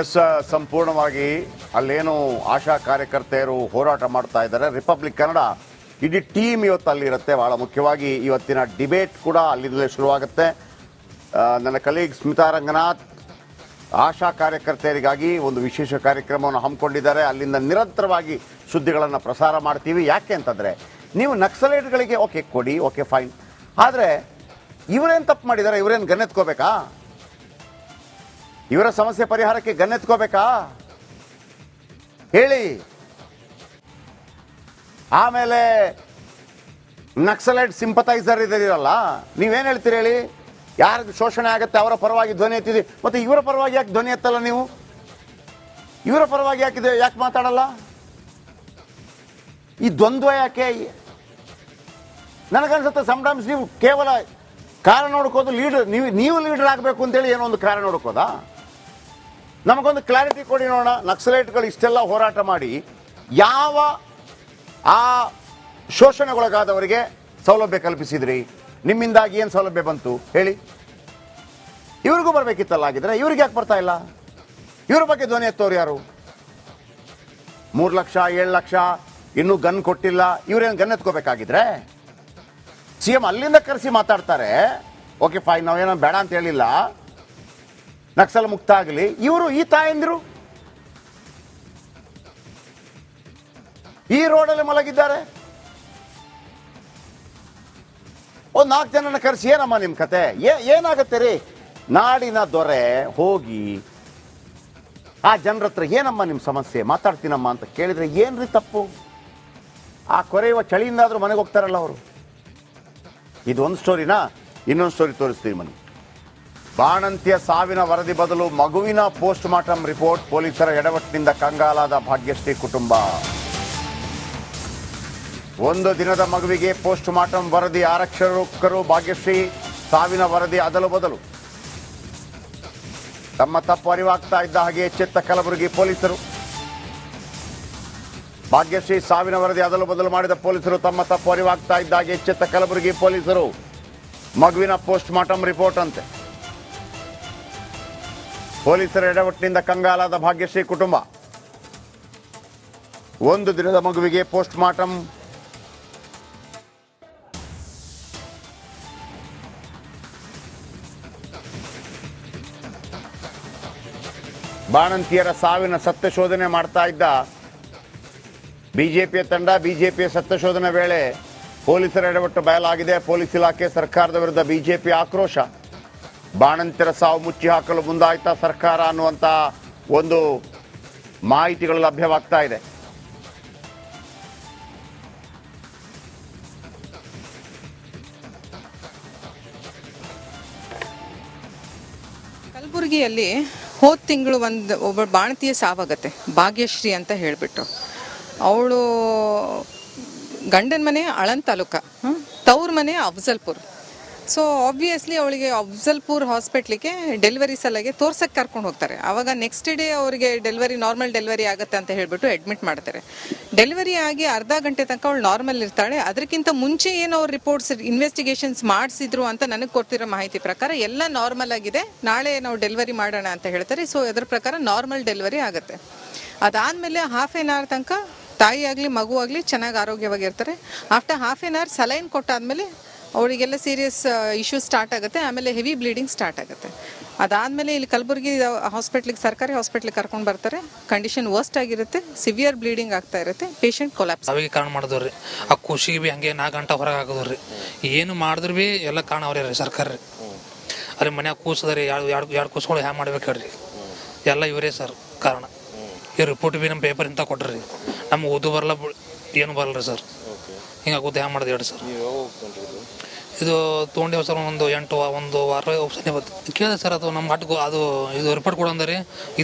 S, ಸಂಪೂರ್ಣವಾಗಿ ಅಲ್ಲೇನು ಆಶಾ ಕಾರ್ಯಕರ್ತೆಯರು ಹೋರಾಟ ಮಾಡ್ತಾ ಇದ್ದಾರೆ. ರಿಪಬ್ಲಿಕ್ ಕನ್ನಡ ಇಡೀ ಟೀಮ್ ಇವತ್ತು ಅಲ್ಲಿರುತ್ತೆ. ಬಹಳ ಮುಖ್ಯವಾಗಿ ಇವತ್ತಿನ ಡಿಬೇಟ್ ಕೂಡ ಅಲ್ಲಿಂದಲೇ ಶುರುವಾಗುತ್ತೆ. ನನ್ನ ಕಲೀಗ್ ಸ್ಮಿತಾ ರಂಗನಾಥ್ ಆಶಾ ಕಾರ್ಯಕರ್ತೆಯರಿಗಾಗಿ ಒಂದು ವಿಶೇಷ ಕಾರ್ಯಕ್ರಮವನ್ನು ಹಮ್ಮಿಕೊಂಡಿದ್ದಾರೆ. ಅಲ್ಲಿಂದ ನಿರಂತರವಾಗಿ ಸುದ್ದಿಗಳನ್ನು ಪ್ರಸಾರ ಮಾಡ್ತೀವಿ. ಯಾಕೆ ಅಂತಂದರೆ, ನೀವು ನಕ್ಸಲೈಟ್ಗಳಿಗೆ ಓಕೆ ಕೊಡಿ, ಓಕೆ ಫೈನ್, ಆದರೆ ಇವರೇನು ತಪ್ಪು ಮಾಡಿದ್ದಾರೆ? ಇವರೇನು ಗನ್ನೆತ್ಕೋಬೇಕಾ? ಇವರ ಸಮಸ್ಯೆ ಪರಿಹಾರಕ್ಕೆ ಗನ್ನೆತ್ಕೋಬೇಕಾ? ಹೇಳಿ. ಆಮೇಲೆ ನಕ್ಸಲೈಟ್ ಸಿಂಪತೈಸರ್ ಇದ್ದೀರಲ್ಲ, ನೀವೇನು ಹೇಳ್ತೀರಿ ಹೇಳಿ? ಯಾರಿಗೆ ಶೋಷಣೆ ಆಗುತ್ತೆ ಅವರ ಪರವಾಗಿ ಧ್ವನಿ ಎತ್ತಿದೆ, ಮತ್ತೆ ಇವರ ಪರವಾಗಿ ಯಾಕೆ ಧ್ವನಿ ಎತ್ತಲ್ಲ ನೀವು? ಇವರ ಪರವಾಗಿ ಯಾಕೆ ಮಾತಾಡಲ್ಲ? ಈ ದ್ವಂದ್ವ ಯಾಕೆ? ನನಗನ್ಸುತ್ತೆ ಸಮ್ಟೈಮ್ಸ್ ನೀವು ಕೇವಲ ಕಾರಣ ನೋಡ್ಕೋದು, ಲೀಡರ್ ನೀವು ಲೀಡರ್ ಆಗಬೇಕು ಅಂತೇಳಿ ಏನೋ ಒಂದು ಕಾರಣ ನೋಡ್ಕೋದಾ? ನಮಗೊಂದು ಕ್ಲಾರಿಟಿ ಕೊಡಿ ನೋಡೋಣ. ನಕ್ಸಲೈಟ್ಗಳು ಇಷ್ಟೆಲ್ಲ ಹೋರಾಟ ಮಾಡಿ ಯಾವ ಆ ಶೋಷಣೆಗೊಳಗಾದವರಿಗೆ ಸೌಲಭ್ಯ ಕಲ್ಪಿಸಿದ್ರಿ? ನಿಮ್ಮಿಂದಾಗಿ ಏನು ಸೌಲಭ್ಯ ಬಂತು ಹೇಳಿ? ಇವ್ರಿಗೂ ಬರಬೇಕಿತ್ತಲ್ಲ. ಆಗಿದ್ರೆ ಇವ್ರಿಗೆ ಯಾಕೆ ಬರ್ತಾ ಇಲ್ಲ? ಇವ್ರ ಬಗ್ಗೆ ಧ್ವನಿ ಎತ್ತೋರು ಯಾರು? 3 ಲಕ್ಷ 7 ಲಕ್ಷ ಇನ್ನೂ ಗನ್ ಕೊಟ್ಟಿಲ್ಲ, ಇವ್ರೇನು ಗನ್ ಎತ್ಕೋಬೇಕಾಗಿದ್ರೆ? CM ಅಲ್ಲಿಂದ ಕರೆಸಿ ಮಾತಾಡ್ತಾರೆ, ಓಕೆ ಫೈನ್, ನಾವೇನೋ ಬೇಡ ಅಂತ ಹೇಳಿಲ್ಲ, ನಕ್ಸಲ್ ಮುಕ್ತ ಆಗಲಿ. ಇವರು ಈ ತಾಯಂದಿರು ಈ ರೋಡಲ್ಲಿ ಮಲಗಿದ್ದಾರೆ. ಒಂದು 4 ಜನನ ಕರೆಸಿ ಏನಮ್ಮ ನಿಮ್ಮ ಕತೆ? ಏನಾಗತ್ತೆ ರೀ? ನಾಡಿನ ದೊರೆ ಹೋಗಿ ಆ ಜನರ ಹತ್ರ ಏನಮ್ಮ ನಿಮ್ಮ ಸಮಸ್ಯೆ, ಮಾತಾಡ್ತೀನಮ್ಮ ಅಂತ ಕೇಳಿದ್ರೆ ಏನ್ರಿ ತಪ್ಪು? ಆ ಕೊರೆಯುವ ಚಳಿಯಿಂದಾದ್ರೂ ಮನೆಗೆ ಹೋಗ್ತಾರಲ್ಲ ಅವರು. ಇದು ಒಂದು ಸ್ಟೋರಿನಾ? ಇನ್ನೊಂದು ಸ್ಟೋರಿ ತೋರಿಸ್ತೀವಿ ಮನೆ. ಬಾಣಂತಿಯ ಸಾವಿನ ವರದಿ ಬದಲು ಮಗುವಿನ ಪೋಸ್ಟ್ ಮಾರ್ಟಮ್ ರಿಪೋರ್ಟ್. ಪೊಲೀಸರ ಎಡವಟ್ಟಿನಿಂದ ಕಂಗಾಲಾದ ಭಾಗ್ಯಶ್ರೀ ಕುಟುಂಬ. 1 ದಿನದ ಮಗುವಿಗೆ ಪೋಸ್ಟ್ ಮಾರ್ಟಮ್ ವರದಿ. ಆರಕ್ಷಕರು ಭಾಗ್ಯಶ್ರೀ ಸಾವಿನ ವರದಿ ಅದಲು ಬದಲು. ತಮ್ಮ ತಪ್ಪು ಅರಿವಾಗ್ತಾ ಇದ್ದ ಹಾಗೆ ಎಚ್ಚೆತ್ತ ಕಲಬುರಗಿ ಪೊಲೀಸರು. ಭಾಗ್ಯಶ್ರೀ ಸಾವಿನ ವರದಿ ಅದಲು ಬದಲು ಮಾಡಿದ ಪೊಲೀಸರು. ತಮ್ಮ ತಪ್ಪು ಅರಿವಾಗ್ತಾ ಇದ್ದ ಹಾಗೆ ಎಚ್ಚೆತ್ತ ಕಲಬುರಗಿ ಪೊಲೀಸರು. ಮಗುವಿನ ಪೋಸ್ಟ್ ಮಾರ್ಟಮ್ ರಿಪೋರ್ಟ್ ಅಂತೆ. ಪೊಲೀಸರ ಎಡವಟ್ಟಿನಿಂದ ಕಂಗಾಲಾದ ಭಾಗ್ಯಶ್ರೀ ಕುಟುಂಬ. 1 ದಿನದ ಮಗುವಿಗೆ ಪೋಸ್ಟ್ ಮಾರ್ಟಮ್. ಬಾಣಂತಿಯರ ಸಾವಿನ ಸತ್ಯ ಶೋಧನೆ ಮಾಡ್ತಾ ಇದ್ದ ಬಿಜೆಪಿಯ ತಂಡ. ಬಿಜೆಪಿಯ ಸತ್ಯ ಶೋಧನೆ ವೇಳೆ ಪೊಲೀಸರ ಎಡವಟ್ಟು ಬಯಲಾಗಿದೆ. ಪೊಲೀಸ್ ಇಲಾಖೆ ಸರ್ಕಾರದ ವಿರುದ್ಧ ಬಿಜೆಪಿ ಆಕ್ರೋಶ. ಬಾಣಂತಿಯರ ಸಾವು ಮುಚ್ಚಿ ಹಾಕಲು ಮುಂದಾಯ್ತಾ ಸರ್ಕಾರ ಅನ್ನುವಂಥ ಒಂದು ಮಾಹಿತಿಗಳು ಲಭ್ಯವಾಗ್ತಾ ಇದೆ. ಕಲಬುರಗಿಯಲ್ಲಿ ಹೋದ ತಿಂಗಳು ಒಬ್ಬ ಬಾಣಂತಿಯ ಸಾವಾಗತ್ತೆ, ಭಾಗ್ಯಶ್ರೀ ಅಂತ ಹೇಳಿಬಿಟ್ಟು. ಅವಳು ಗಂಡನ ಮನೆ ಆಳಂದ್ ತಾಲೂಕ, ತವ್ರ ಮನೆ ಅಫ್ಜಲ್ಪುರ್. ಸೊ ಆಬ್ವಿಯಸ್ಲಿ ಅವಳಿಗೆ ಅಫ್ಜಲ್ಪುರ್ ಹಾಸ್ಪಿಟ್ಲಿಗೆ ಡೆಲಿವರಿ ಸಲಗೆ ತೋರ್ಸಕ್ಕೆ ಕರ್ಕೊಂಡು ಹೋಗ್ತಾರೆ. ಆವಾಗ ನೆಕ್ಸ್ಟ್ ಡೇ ಅವರಿಗೆ ನಾರ್ಮಲ್ ಡೆಲಿವರಿ ಆಗುತ್ತೆ ಅಂತ ಹೇಳಿಬಿಟ್ಟು ಅಡ್ಮಿಟ್ ಮಾಡ್ತಾರೆ. ಡೆಲಿವರಿ ಆಗಿ ಅರ್ಧ ಗಂಟೆ ತನಕ ಅವಳು ನಾರ್ಮಲ್ ಇರ್ತಾಳೆ. ಅದಕ್ಕಿಂತ ಮುಂಚೆ ಏನು ಅವ್ರು ರಿಪೋರ್ಟ್ಸ್ ಇನ್ವೆಸ್ಟಿಗೇಷನ್ಸ್ ಮಾಡಿಸಿದ್ರು ಅಂತ ನನಗೆ ಕೊಡ್ತಿರೋ ಮಾಹಿತಿ ಪ್ರಕಾರ ಎಲ್ಲ ನಾರ್ಮಲ್ ಆಗಿದೆ, ನಾಳೆ ನಾವು ಡೆಲಿವರಿ ಮಾಡೋಣ ಅಂತ ಹೇಳ್ತಾರೆ. ಸೊ ಅದ್ರ ಪ್ರಕಾರ ನಾರ್ಮಲ್ ಡೆಲಿವರಿ ಆಗುತ್ತೆ. ಅದಾದಮೇಲೆ ಹಾಫ್ ಆನ್ ಅವರ್ ತನಕ ತಾಯಿ ಆಗಲಿ ಮಗು ಆಗಲಿ ಚೆನ್ನಾಗಿ ಆರೋಗ್ಯವಾಗಿರ್ತಾರೆ. After half an hour saline ಕೊಟ್ಟಾದ್ಮೇಲೆ ಅವರಿಗೆಲ್ಲ ಸೀರಿಯಸ್ ಇಶ್ಯೂಸ್ ಸ್ಟಾರ್ಟ್ ಆಗುತ್ತೆ. ಆಮೇಲೆ ಹೆವಿ ಬ್ಲೀಡಿಂಗ್ ಸ್ಟಾರ್ಟ್ ಆಗುತ್ತೆ. ಅದಾದಮೇಲೆ ಇಲ್ಲಿ ಕಲಬುರಗಿ ಹಾಸ್ಪಿಟ್ಲಿಗೆ, ಸರ್ಕಾರಿ ಹಾಸ್ಪಿಟ್ಲಿಗೆ ಕರ್ಕೊಂಡು ಬರ್ತಾರೆ. ಕಂಡೀಷನ್ ವರ್ಸ್ಟ್ ಆಗಿರುತ್ತೆ, ಸಿವಿಯರ್ ಬ್ಲೀಡಿಂಗ್ ಆಗ್ತಾ ಇರುತ್ತೆ, ಪೇಷಂಟ್ ಕೊಲಾಪ್ಸ್. ಅವಿಗೆ ಕಾರಣ ಮಾಡಿದ್ರಿ. ಆ ಖುಷಿಗೆ ಭೀ ಹಂಗೆ 4 ಗಂಟೆ ಹೊರಗೆ ಹಾಕೋದ್ರಿ. ಏನು ಮಾಡಿದ್ರು ಭೀ ಎಲ್ಲ ಕಾರಣ ಅವ್ರೇ ರೀ, ಸರ್ಕಾರ ರೀ. ಅಲ್ಲಿ ಮನ್ಯಾಗ ಕೂಸದ್ರಿ, ಎರಡು ಕೂಸ್ಗಳು ಹ್ಯಾಂಗ ಮಾಡ್ಬೇಕು ಹೇಳ್ರಿ, ಎಲ್ಲ ಇವರೇ ಸರ್ ಕಾರಣ. ಈ ರಿಪೋರ್ಟ್ ಭೀ ನಮ್ಮ ಪೇಪರ್ ಇಂಥ ಕೊಟ್ರಿ, ನಮ್ಗೆ ಓದು ಬರಲ್ಲ, ಏನು ಬರಲ್ಲ ರೀ ಸರ್. ಹಿಂಗಾಗುತ್ತೆ ಹ್ಯಾಂಗ ಮಾಡೋದು ಹೇಳಿ ಸರ್. ಇದು ತೊಗೊಂಡೇವು ಸರ್, ಒಂದು ವಾರ ಕೇಳಿದೆ ಸರ್. ಅದು ನಮ್ಮ ಆಟಕ್ಕೆ ಅದು ಇದು ರಿಪೋರ್ಟ್ ಕೊಡಂದ್ರಿ,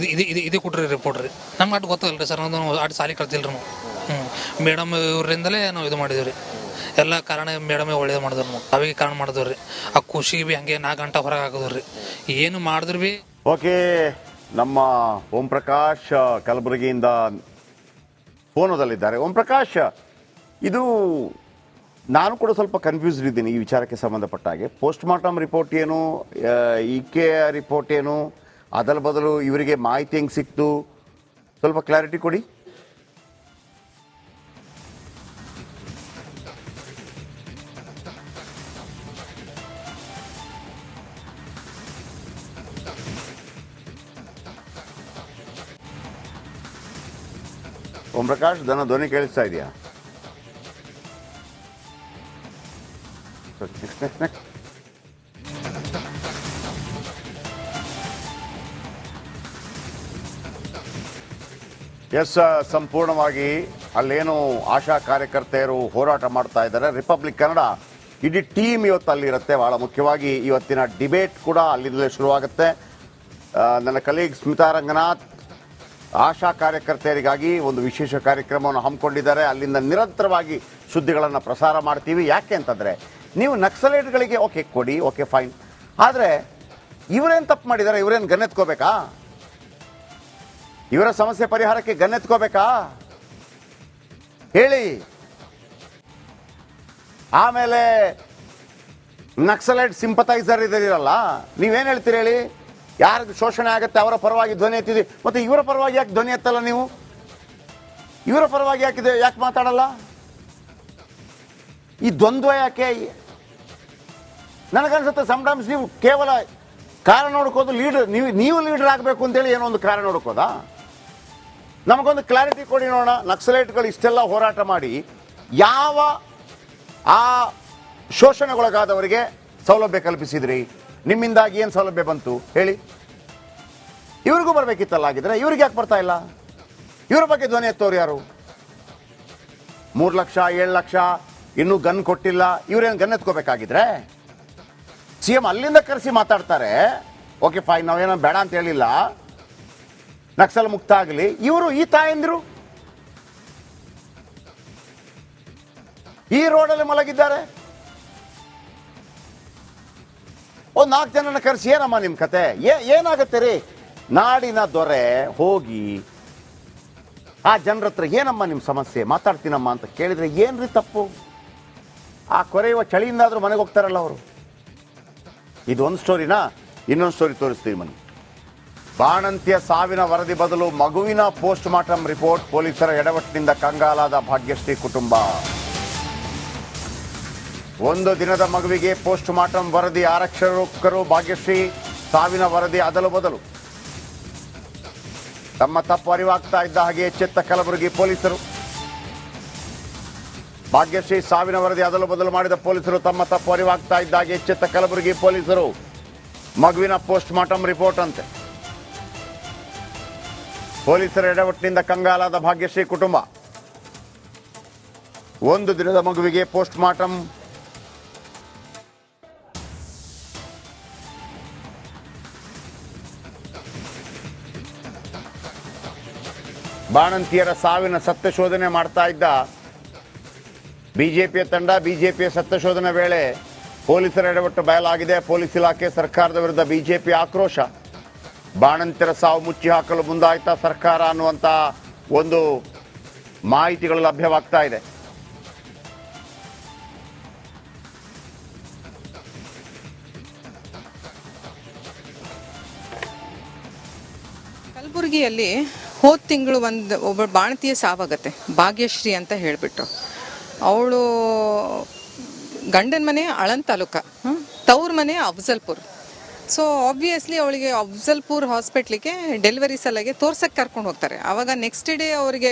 ಇದು ಕೊಟ್ರಿ ರಿಪೋರ್ಟ್ ರೀ. ನಮ್ಗೆ ಆಟ ಗೊತ್ತಲ್ಲ ರೀ ಸರ್, ನಾವು ಆಟ ಸಾಲಿ ಕಳ್ತಿಲ್ಲ ರೀ ನಾವು. ಮೇಡಮ್ ಇವರಿಂದಲೇ ನಾವು ಇದು ಮಾಡಿದ್ದೀವಿ ರೀ. ಎಲ್ಲ ಕಾರಣ ಮೇಡಮೇ ಒಳ್ಳೇದು ಮಾಡಿದ್ರು ನಾವು. ಅವಿಗೆ ಕಾರಣ ಮಾಡಿದ್ವಿ ರೀ. ಆ ಖುಷಿಗೆ ಭೀ ಹಂಗೆ 4 ಗಂಟೆ ಹೊರಗೆ ಹಾಕೋದ್ರಿ ರೀ. ಏನು ಮಾಡಿದ್ರು ಭೀ. ಓಕೆ, ನಮ್ಮ ಓಂ ಪ್ರಕಾಶ್ ಕಲಬುರಗಿಯಿಂದ ಫೋನದಲ್ಲಿದ್ದಾರೆ. ಓಂ ಪ್ರಕಾಶ್, ಇದು ನಾನು ಕೂಡ ಸ್ವಲ್ಪ ಕನ್ಫ್ಯೂಸ್ಡ್ ಇದ್ದೀನಿ ಈ ವಿಚಾರಕ್ಕೆ ಸಂಬಂಧಪಟ್ಟ ಹಾಗೆ. ಪೋಸ್ಟ್ ಮಾರ್ಟಮ್ ರಿಪೋರ್ಟ್ ಏನು, ಇಕೆ ರಿಪೋರ್ಟ್ ಏನು, ಅದರ ಬದಲು ಇವರಿಗೆ ಮಾಹಿತಿ ಹೆಂಗೆ ಸಿಕ್ತು, ಸ್ವಲ್ಪ ಕ್ಲಾರಿಟಿ ಕೊಡಿ. ಓಂ ಪ್ರಕಾಶ್, ಧ್ವನಿ ಕೇಳಿಸ್ತಾ ಇದೆಯಾ? ನೆಕ್ಸ್ಟ್. ಎಸ್, ಸಂಪೂರ್ಣವಾಗಿ ಅಲ್ಲೇನು ಆಶಾ ಕಾರ್ಯಕರ್ತೆಯರು ಹೋರಾಟ ಮಾಡ್ತಾ ಇದ್ದಾರೆ. ರಿಪಬ್ಲಿಕ್ ಕನ್ನಡ ಇಡೀ ಟೀಮ್ ಇವತ್ತು ಅಲ್ಲಿರುತ್ತೆ. ಬಹಳ ಮುಖ್ಯವಾಗಿ ಇವತ್ತಿನ ಡಿಬೇಟ್ ಕೂಡ ಅಲ್ಲಿಂದಲೇ ಶುರುವಾಗುತ್ತೆ. ನನ್ನ ಕಲೀಗ್ ಸ್ಮಿತಾ ರಂಗನಾಥ್ ಆಶಾ ಕಾರ್ಯಕರ್ತೆಯರಿಗಾಗಿ ಒಂದು ವಿಶೇಷ ಕಾರ್ಯಕ್ರಮವನ್ನು ಹಮ್ಮಿಕೊಂಡಿದ್ದಾರೆ. ಅಲ್ಲಿಂದ ನಿರಂತರವಾಗಿ ಸುದ್ದಿಗಳನ್ನು ಪ್ರಸಾರ ಮಾಡ್ತೀವಿ. ಯಾಕೆ ಅಂತಂದರೆ, ನೀವು ನಕ್ಸಲೈಟ್ಗಳಿಗೆ ಓಕೆ ಕೊಡಿ, ಓಕೆ ಫೈನ್, ಆದರೆ ಇವರೇನು ತಪ್ಪು ಮಾಡಿದ್ದಾರೆ? ಇವರೇನು ಗನ್ನೆತ್ಕೋಬೇಕಾ? ಇವರ ಸಮಸ್ಯೆ ಪರಿಹಾರಕ್ಕೆ ಗನ್ನೆತ್ಕೋಬೇಕಾ? ಹೇಳಿ. ಆಮೇಲೆ ನಕ್ಸಲೈಟ್ ಸಿಂಪತೈಸರ್ ಇದಿರಲ್ಲ, ನೀವೇನು ಹೇಳ್ತೀರಿ ಹೇಳಿ? ಯಾರಿಗೆ ಶೋಷಣೆ ಆಗುತ್ತೆ ಅವರ ಪರವಾಗಿ ಧ್ವನಿ ಎತ್ತಿದ್ವಿ, ಮತ್ತೆ ಇವರ ಪರವಾಗಿ ಯಾಕೆ ಧ್ವನಿ ಎತ್ತಲ್ಲ ನೀವು? ಇವರ ಪರವಾಗಿ ಯಾಕೆ ಮಾತಾಡಲ್ಲ? ಈ ದ್ವಂದ್ವ ಯಾಕೆ? ನನಗನ್ಸುತ್ತೆ ಸಮ್ಟೈಮ್ಸ್ ನೀವು ಕೇವಲ ಕಾರಣ ನೋಡ್ಕೋದು, ಲೀಡರ್ ನೀವು ಲೀಡರ್ ಆಗಬೇಕು ಅಂತೇಳಿ ಏನೋ ಒಂದು ಕಾರಣ ನೋಡ್ಕೋದಾ? ನಮಗೊಂದು ಕ್ಲಾರಿಟಿ ಕೊಡಿ ನೋಡೋಣ. ನಕ್ಸಲೈಟ್ಗಳು ಇಷ್ಟೆಲ್ಲ ಹೋರಾಟ ಮಾಡಿ ಯಾವ ಆ ಶೋಷಣೆಗೊಳಗಾದವರಿಗೆ ಸೌಲಭ್ಯ ಕಲ್ಪಿಸಿದ್ರಿ? ನಿಮ್ಮಿಂದಾಗಿ ಏನು ಸೌಲಭ್ಯ ಬಂತು ಹೇಳಿ? ಇವ್ರಿಗೂ ಬರಬೇಕಿತ್ತಲ್ಲ. ಆಗಿದ್ರೆ ಇವ್ರಿಗೆ ಯಾಕೆ ಬರ್ತಾ ಇಲ್ಲ? ಇವ್ರ ಬಗ್ಗೆ ಧ್ವನಿ ಎತ್ತೋರು ಯಾರು? 3 ಲಕ್ಷ 7 ಲಕ್ಷ ಇನ್ನೂ ಗನ್ ಕೊಟ್ಟಿಲ್ಲ, ಇವ್ರೇನು ಗನ್ ಎತ್ಕೋಬೇಕಾಗಿದ್ರೆ CM ಅಲ್ಲಿಂದ ಕರೆಸಿ ಮಾತಾಡ್ತಾರೆ. ಓಕೆ ಫೈನ್, ನಾವೇನೋ ಬೇಡ ಅಂತ ಹೇಳಿಲ್ಲ, ನಕ್ಸಲ್ ಮುಕ್ತ ಆಗಲಿ. ಇವರು ಈ ತಾಯಂದಿರು ಈ ರೋಡಲ್ಲಿ ಮಲಗಿದ್ದಾರೆ. ಒಂದು 4 ಜನನ ಕರೆಸಿ ಏನಮ್ಮ ನಿಮ್ಮ ಕತೆ? ಏನಾಗತ್ತೆ ರೀ? ನಾಡಿನ ದೊರೆ ಹೋಗಿ ಆ ಜನರ ಹತ್ರ ಏನಮ್ಮ ನಿಮ್ಮ ಸಮಸ್ಯೆ, ಮಾತಾಡ್ತೀನಮ್ಮ ಅಂತ ಕೇಳಿದ್ರೆ ಏನ್ರಿ ತಪ್ಪು? ಆ ಕೊರೆಯುವ ಚಳಿಯಿಂದಾದ್ರೂ ಮನೆಗೆ ಹೋಗ್ತಾರಲ್ಲ ಅವರು. ಇದೊಂದು ಸ್ಟೋರಿನಾ? ಇನ್ನೊಂದು ಸ್ಟೋರಿ ತೋರಿಸ್ತೀವಿ ಬನ್ನಿ. ಬಾಣಂತಿಯ ಸಾವಿನ ವರದಿ ಬದಲು ಮಗುವಿನ ಪೋಸ್ಟ್ ಮಾರ್ಟಮ್ ರಿಪೋರ್ಟ್. ಪೊಲೀಸರ ಎಡವಟ್ಟಿನಿಂದ ಕಂಗಾಲಾದ ಭಾಗ್ಯಶ್ರೀ ಕುಟುಂಬ. 1 ದಿನದ ಮಗುವಿಗೆ ಪೋಸ್ಟ್ ಮಾರ್ಟಮ್ ವರದಿ. ಆರಕ್ಷಕರು ಭಾಗ್ಯಶ್ರೀ ಸಾವಿನ ವರದಿ ಅದಲು ಬದಲು. ತಮ್ಮ ತಪ್ಪು ಅರಿವಾಗ್ತಾ ಇದ್ದ ಹಾಗೆ ಎಚ್ಚೆತ್ತ ಕಲಬುರಗಿ ಪೊಲೀಸರು. ಭಾಗ್ಯಶ್ರೀ ಸಾವಿನ ವರದಿ ಅದಲು ಬದಲು ಮಾಡಿದ ಪೊಲೀಸರು. ತಮ್ಮ ತಪ್ಪು ಅರಿವಾಗ್ತಾ ಇದ್ದ ಹಾಗೆ ಎಚ್ಚೆತ್ತ ಕಲಬುರಗಿ ಪೊಲೀಸರು. ಮಗುವಿನ ಪೋಸ್ಟ್ ಮಾರ್ಟಮ್ ರಿಪೋರ್ಟ್ ಅಂತೆ. ಪೊಲೀಸರ ಎಡವಟ್ಟಿನಿಂದ ಕಂಗಾಲಾದ ಭಾಗ್ಯಶ್ರೀ ಕುಟುಂಬ. 1 ದಿನದ ಮಗುವಿಗೆ ಪೋಸ್ಟ್ ಮಾರ್ಟಮ್ ಬಾಣಂತಿಯರ ಸಾವಿನ ಸತ್ಯ ಶೋಧನೆ ಮಾಡ್ತಾ ಇದ್ದ ಬಿಜೆಪಿಯ ತಂಡ. ಬಿಜೆಪಿಯ ಸತ್ಯ ಶೋಧನೆ ವೇಳೆ ಪೊಲೀಸರ ಎಡವಟ್ಟು ಬಯಲಾಗಿದೆ. ಪೊಲೀಸ್ ಇಲಾಖೆ ಸರ್ಕಾರದ ವಿರುದ್ಧ ಬಿಜೆಪಿ ಆಕ್ರೋಶ. ಬಾಣಂತಿಯರ ಸಾವು ಮುಚ್ಚಿ ಹಾಕಲು ಮುಂದಾಯ್ತಾ ಸರ್ಕಾರ ಅನ್ನುವಂಥ ಒಂದು ಮಾಹಿತಿಗಳು ಲಭ್ಯವಾಗ್ತಾ ಇದೆ. ಕಲಬುರಗಿಯಲ್ಲಿ ಹೋದ ತಿಂಗಳು ಒಬ್ಬ ಬಾಣತಿಯ ಸಾವಾಗತ್ತೆ, ಭಾಗ್ಯಶ್ರೀ ಅಂತ ಹೇಳಿಬಿಟ್ಟು. ಅವಳು ಗಂಡನ ಮನೆ ಆಳಂದ್ ತಾಲೂಕ, ತವ್ರ ಮನೆ ಅಫ್ಜಲ್ಪುರ್. ಸೊ ಆಬ್ವಿಯಸ್ಲಿ ಅವಳಿಗೆ ಅಫ್ಜಲ್ಪುರ್ ಹಾಸ್ಪಿಟ್ಲಿಗೆ ಡೆಲಿವರಿ ಸಲಗೆ ತೋರ್ಸಕ್ಕೆ ಕರ್ಕೊಂಡು ಹೋಗ್ತಾರೆ. ಆವಾಗ ನೆಕ್ಸ್ಟ್ ಡೇ ಅವರಿಗೆ